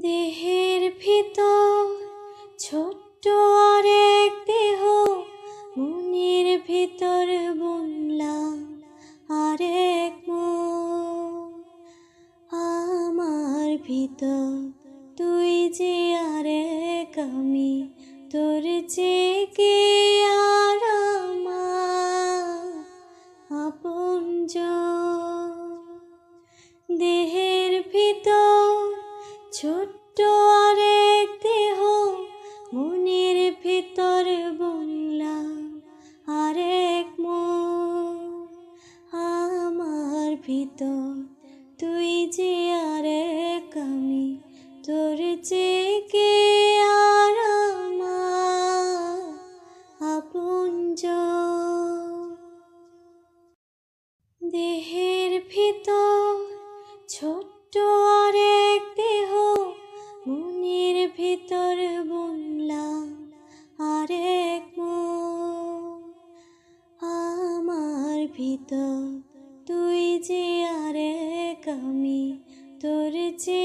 দেহের ভিতর ছোট্ট আরেক দেহ, মনের ভিতর বুনলাম আরেক মন। আমার ভিতর তুই যে আরেক আমি, তোর যে কে আর আমার আপনজন। দেহের ভিতর ছোট্ট আরেক দেহ, মনের ভিতর বুনলাম আরেক মন। আমার ভিতর তুই যে আরেক আমি, তোর যে কে আর আমার আপনজন। দেহের ভিতর ছোট্ট আরেক দেহ, মনের ভিতর বুনলাম আরেক মন। আমার ভিতর তুই যে আরেক আমি, তোর যে